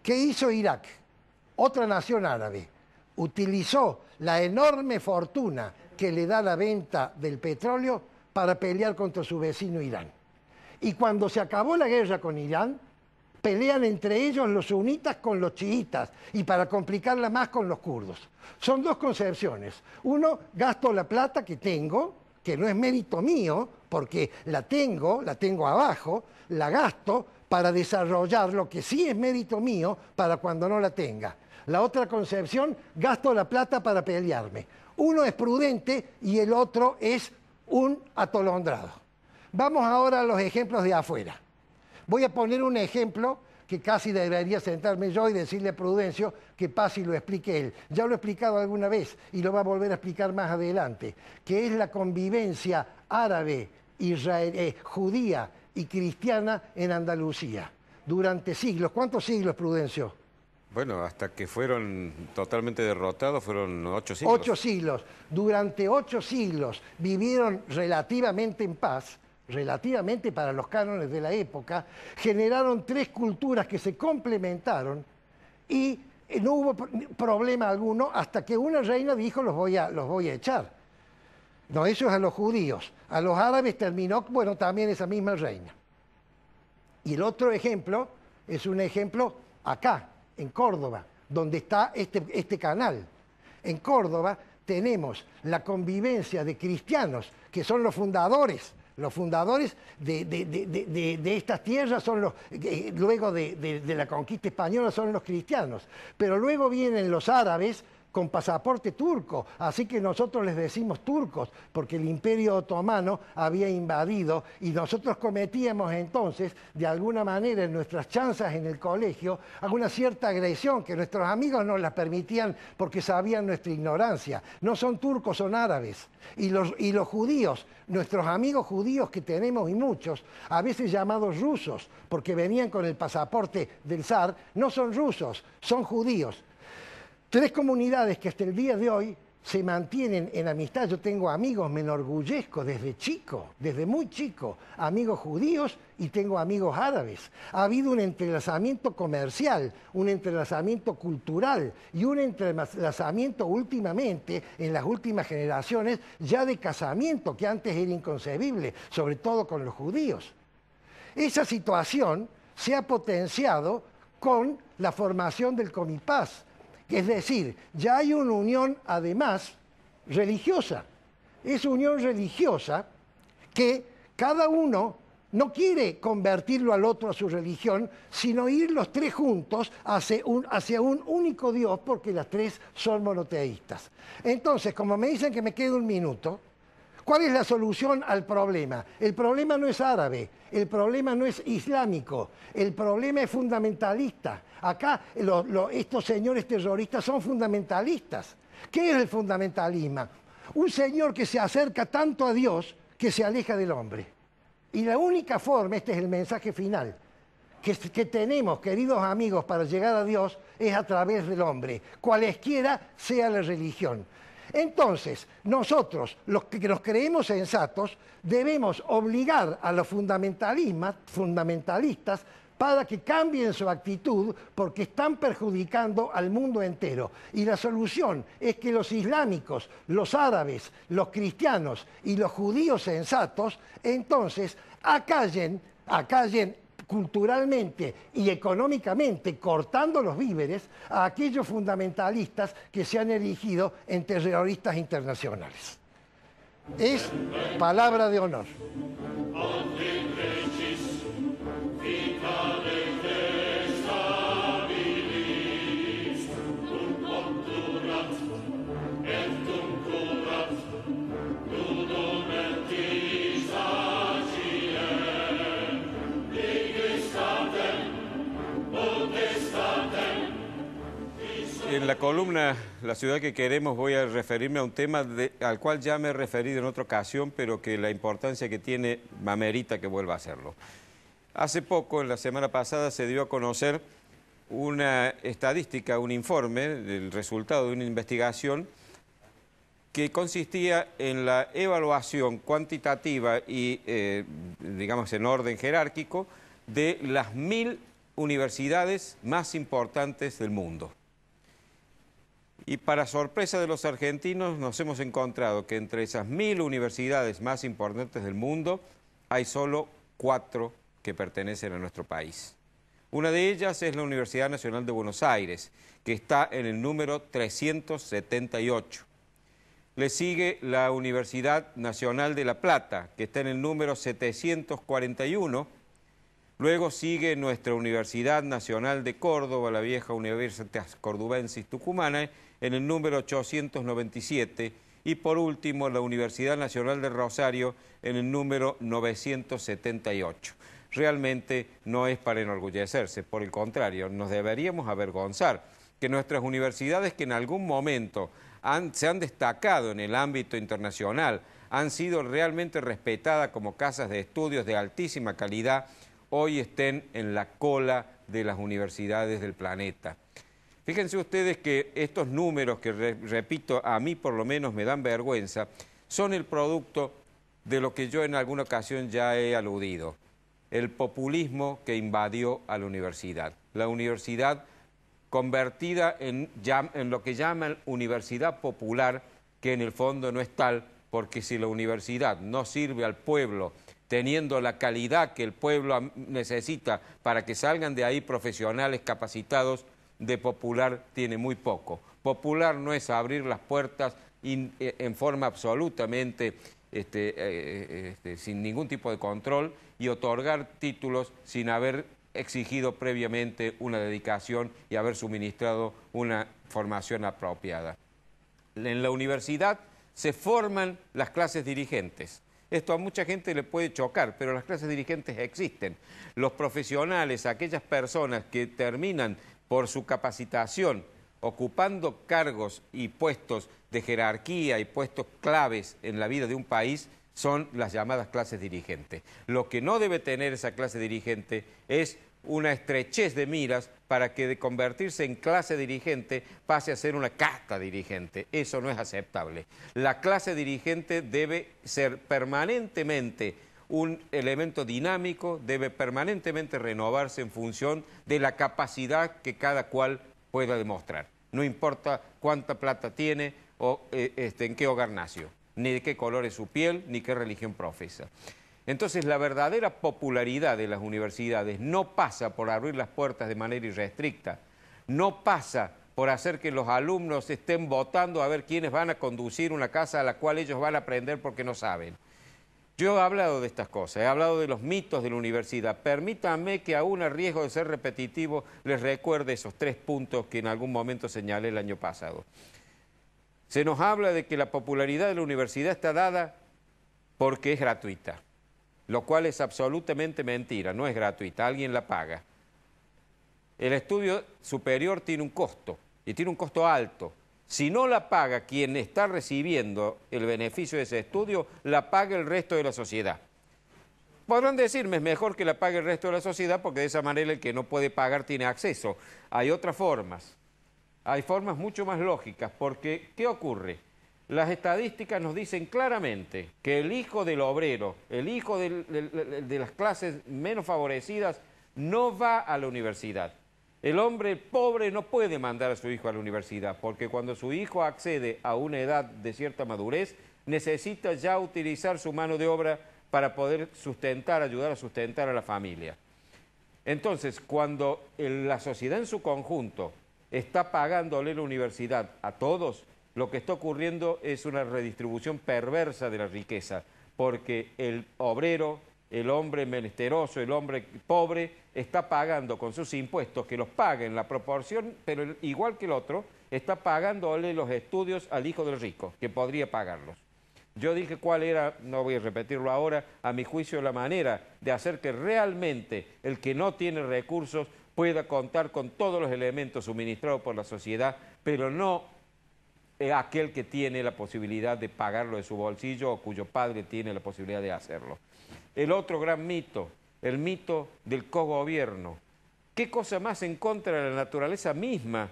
¿Qué hizo Irak? Otra nación árabe. Utilizó la enorme fortuna que le da la venta del petróleo para pelear contra su vecino Irán. Y cuando se acabó la guerra con Irán, pelean entre ellos los sunitas con los chiitas y para complicarla más con los kurdos. Son dos concepciones. Uno, gasto la plata que tengo, que no es mérito mío, porque la tengo abajo, la gasto para desarrollar lo que sí es mérito mío para cuando no la tenga. La otra concepción, gasto la plata para pelearme. Uno es prudente y el otro es un atolondrado. Vamos ahora a los ejemplos de afuera. Voy a poner un ejemplo que casi debería sentarme yo y decirle a Prudencio que pase y lo explique él. Ya lo he explicado alguna vez y lo va a volver a explicar más adelante, que es la convivencia árabe, judía y cristiana en Andalucía durante siglos. ¿Cuántos siglos, Prudencio? Bueno, hasta que fueron totalmente derrotados fueron 8 siglos. 8 siglos. Durante 8 siglos vivieron relativamente en paz, relativamente para los cánones de la época, generaron tres culturas que se complementaron y no hubo problema alguno hasta que una reina dijo los voy a echar. No, eso es a los judíos. A los árabes terminó, bueno, también esa misma reina. Y el otro ejemplo es un ejemplo acá, en Córdoba, donde está este canal. En Córdoba tenemos la convivencia de cristianos, que son los fundadores de estas tierras, son luego de la conquista española son los cristianos. Pero luego vienen los árabes con pasaporte turco, así que nosotros les decimos turcos, porque el Imperio Otomano había invadido y nosotros cometíamos entonces, de alguna manera en nuestras chanzas en el colegio, alguna cierta agresión que nuestros amigos nos la permitían porque sabían nuestra ignorancia. No son turcos, son árabes. Y los judíos, nuestros amigos judíos que tenemos y muchos, a veces llamados rusos, porque venían con el pasaporte del zar, no son rusos, son judíos. Tres comunidades que hasta el día de hoy se mantienen en amistad. Yo tengo amigos, me enorgullezco desde chico, desde muy chico, amigos judíos y tengo amigos árabes. Ha habido un entrelazamiento comercial, un entrelazamiento cultural y un entrelazamiento últimamente, en las últimas generaciones, ya de casamiento, que antes era inconcebible, sobre todo con los judíos. Esa situación se ha potenciado con la formación del Comipaz. Es decir, ya hay una unión además religiosa. Es unión religiosa que cada uno no quiere convertirlo al otro a su religión, sino ir los tres juntos hacia un único Dios, porque las tres son monoteístas. Entonces, como me dicen que me queda un minuto, ¿cuál es la solución al problema? El problema no es árabe, el problema no es islámico, el problema es fundamentalista. Acá estos señores terroristas son fundamentalistas. ¿Qué es el fundamentalismo? Un señor que se acerca tanto a Dios que se aleja del hombre. Y la única forma, este es el mensaje final, que tenemos, queridos amigos, para llegar a Dios es a través del hombre, cualesquiera sea la religión. Entonces, nosotros, los que nos creemos sensatos, debemos obligar a los fundamentalistas para que cambien su actitud porque están perjudicando al mundo entero. Y la solución es que los islámicos, los árabes, los cristianos y los judíos sensatos, entonces acallen culturalmente y económicamente, cortando los víveres, a aquellos fundamentalistas que se han erigido en terroristas internacionales. Es palabra de honor. En la columna La ciudad que queremos voy a referirme a un tema al cual ya me he referido en otra ocasión, pero que la importancia que tiene amerita que vuelva a hacerlo. Hace poco, en la semana pasada, se dio a conocer una estadística, un informe, el resultado de una investigación que consistía en la evaluación cuantitativa y, digamos, en orden jerárquico, de las 1000 universidades más importantes del mundo. Y para sorpresa de los argentinos nos hemos encontrado que entre esas 1000 universidades más importantes del mundo hay solo 4 que pertenecen a nuestro país. Una de ellas es la Universidad Nacional de Buenos Aires, que está en el número 378. Le sigue la Universidad Nacional de La Plata, que está en el número 741. Luego sigue nuestra Universidad Nacional de Córdoba, la vieja Universitas Cordubensis Tucumana, en el número 897, y por último la Universidad Nacional de Rosario en el número 978. Realmente no es para enorgullecerse, por el contrario, nos deberíamos avergonzar que nuestras universidades que en algún momento se han destacado en el ámbito internacional, han sido realmente respetadas como casas de estudios de altísima calidad, hoy estén en la cola de las universidades del planeta. Fíjense ustedes que estos números que, repito, a mí por lo menos me dan vergüenza, son el producto de lo que yo en alguna ocasión ya he aludido, el populismo que invadió a la universidad. La universidad convertida en lo que llaman universidad popular, que en el fondo no es tal, porque si la universidad no sirve al pueblo, teniendo la calidad que el pueblo necesita para que salgan de ahí profesionales capacitados, de popular tiene muy poco. Popular no es abrir las puertas en forma absolutamente sin ningún tipo de control y otorgar títulos sin haber exigido previamente una dedicación y haber suministrado una formación apropiada. En la universidad se forman las clases dirigentes. Esto a mucha gente le puede chocar, pero las clases dirigentes existen. Los profesionales, aquellas personas que terminan por su capacitación ocupando cargos y puestos de jerarquía y puestos claves en la vida de un país, son las llamadas clases dirigentes. Lo que no debe tener esa clase dirigente es una estrechez de miras para que de convertirse en clase dirigente pase a ser una casta dirigente. Eso no es aceptable. La clase dirigente debe ser permanentemente un elemento dinámico, debe permanentemente renovarse en función de la capacidad que cada cual pueda demostrar. No importa cuánta plata tiene o en qué hogar nació, ni de qué color es su piel, ni qué religión profesa. Entonces, la verdadera popularidad de las universidades no pasa por abrir las puertas de manera irrestricta, no pasa por hacer que los alumnos estén votando a ver quiénes van a conducir una casa a la cual ellos van a aprender porque no saben. Yo he hablado de estas cosas, he hablado de los mitos de la universidad. Permítanme que aún a riesgo de ser repetitivo les recuerde esos 3 puntos que en algún momento señalé el año pasado. Se nos habla de que la popularidad de la universidad está dada porque es gratuita, lo cual es absolutamente mentira, no es gratuita, alguien la paga. El estudio superior tiene un costo, y tiene un costo alto. Si no la paga quien está recibiendo el beneficio de ese estudio, la paga el resto de la sociedad. Podrán decirme, es mejor que la pague el resto de la sociedad porque de esa manera el que no puede pagar tiene acceso. Hay otras formas, hay formas mucho más lógicas, porque ¿qué ocurre? Las estadísticas nos dicen claramente que el hijo del obrero, el hijo de las clases menos favorecidas, no va a la universidad. El hombre pobre no puede mandar a su hijo a la universidad, porque cuando su hijo accede a una edad de cierta madurez, necesita ya utilizar su mano de obra para poder ayudar a sustentar a la familia. Entonces, cuando la sociedad en su conjunto está pagándole la universidad a todos, lo que está ocurriendo es una redistribución perversa de la riqueza, porque el obrero, el hombre menesteroso, el hombre pobre, está pagando con sus impuestos, que los paga en la proporción, pero igual que el otro, está pagándole los estudios al hijo del rico, que podría pagarlos. Yo dije cuál era, no voy a repetirlo ahora, a mi juicio la manera de hacer que realmente el que no tiene recursos pueda contar con todos los elementos suministrados por la sociedad, pero no aquel que tiene la posibilidad de pagarlo de su bolsillo o cuyo padre tiene la posibilidad de hacerlo. El otro gran mito, el mito del cogobierno. ¿Qué cosa más en contra de la naturaleza misma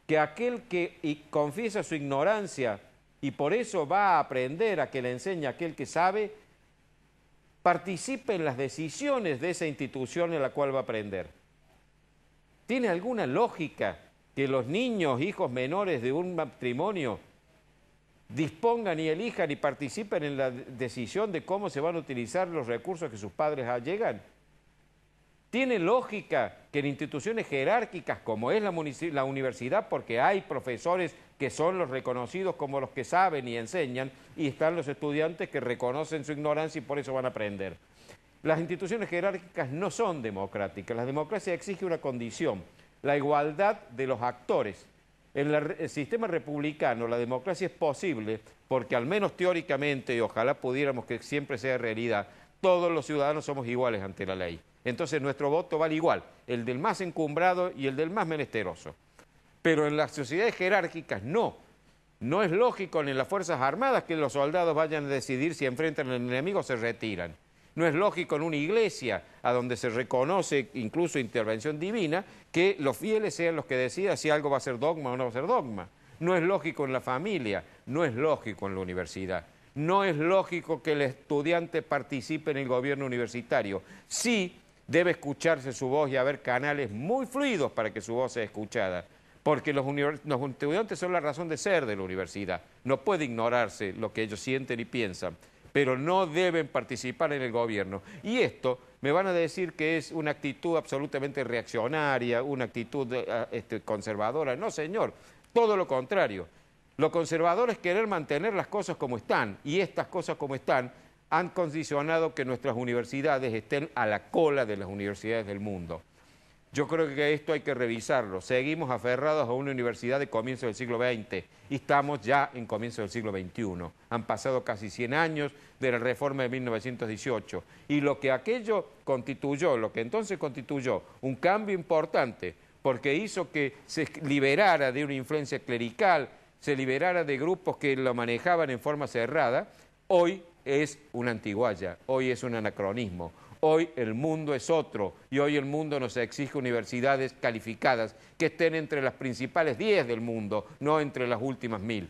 que aquel que confiesa su ignorancia y por eso va a aprender a que le enseñe a aquel que sabe, participe en las decisiones de esa institución en la cual va a aprender? ¿Tiene alguna lógica que los niños, hijos menores de un matrimonio, dispongan y elijan y participen en la decisión de cómo se van a utilizar los recursos que sus padres allegan? ¿Tiene lógica que en instituciones jerárquicas como es la universidad, porque hay profesores que son los reconocidos como los que saben y enseñan, y están los estudiantes que reconocen su ignorancia y por eso van a aprender? Las instituciones jerárquicas no son democráticas. La democracia exige una condición: la igualdad de los actores. En el sistema republicano la democracia es posible porque al menos teóricamente, y ojalá pudiéramos que siempre sea realidad, todos los ciudadanos somos iguales ante la ley. Entonces nuestro voto vale igual, el del más encumbrado y el del más menesteroso. Pero en las sociedades jerárquicas no. No es lógico ni en las Fuerzas Armadas que los soldados vayan a decidir si enfrentan al enemigo o se retiran. No es lógico en una iglesia, a donde se reconoce incluso intervención divina, que los fieles sean los que decidan si algo va a ser dogma o no va a ser dogma. No es lógico en la familia, no es lógico en la universidad. No es lógico que el estudiante participe en el gobierno universitario. Sí debe escucharse su voz y haber canales muy fluidos para que su voz sea escuchada, porque los estudiantes son la razón de ser de la universidad. No puede ignorarse lo que ellos sienten y piensan, pero no deben participar en el gobierno. Y esto me van a decir que es una actitud absolutamente reaccionaria, una actitud conservadora. No, señor, todo lo contrario. Lo conservador es querer mantener las cosas como están, y estas cosas como están han condicionado que nuestras universidades estén a la cola de las universidades del mundo. Yo creo que esto hay que revisarlo. Seguimos aferrados a una universidad de comienzo del siglo XX y estamos ya en comienzo del siglo XXI. Han pasado casi 100 años de la reforma de 1918 y lo que aquello constituyó, lo que entonces constituyó un cambio importante, porque hizo que se liberara de una influencia clerical, se liberara de grupos que lo manejaban en forma cerrada, hoy es una antigualla, hoy es un anacronismo. Hoy el mundo es otro y hoy el mundo nos exige universidades calificadas que estén entre las principales 10 del mundo, no entre las últimas 1000.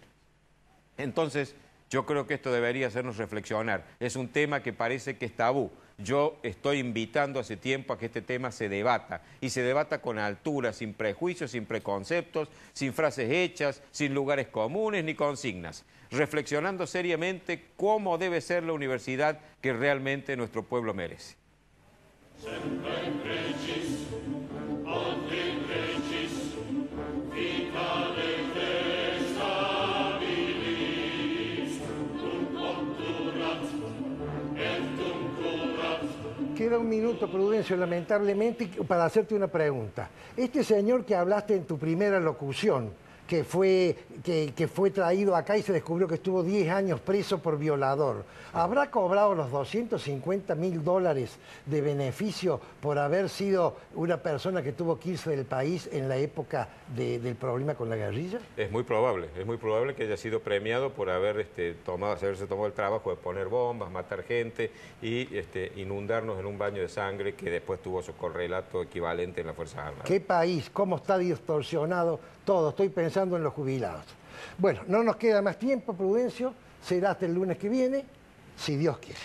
Entonces, yo creo que esto debería hacernos reflexionar. Es un tema que parece que es tabú. Yo estoy invitando hace tiempo a que este tema se debata, y se debata con altura, sin prejuicios, sin preconceptos, sin frases hechas, sin lugares comunes ni consignas, reflexionando seriamente cómo debe ser la universidad que realmente nuestro pueblo merece. Queda un minuto, Prudencio, lamentablemente, para hacerte una pregunta. Este señor que hablaste en tu primera locución, que fue traído acá y se descubrió que estuvo 10 años preso por violador, ¿habrá cobrado los $250.000 de beneficio por haber sido una persona que tuvo que irse del país en la época del problema con la guerrilla? Es muy probable que haya sido premiado por haberse tomado el trabajo de poner bombas, matar gente y inundarnos en un baño de sangre que después tuvo su correlato equivalente en las Fuerzas Armadas. ¿Qué país? ¿Cómo está distorsionado todo? Estoy pensando en los jubilados. Bueno, no nos queda más tiempo, Prudencio. Será hasta el lunes que viene, si Dios quiere.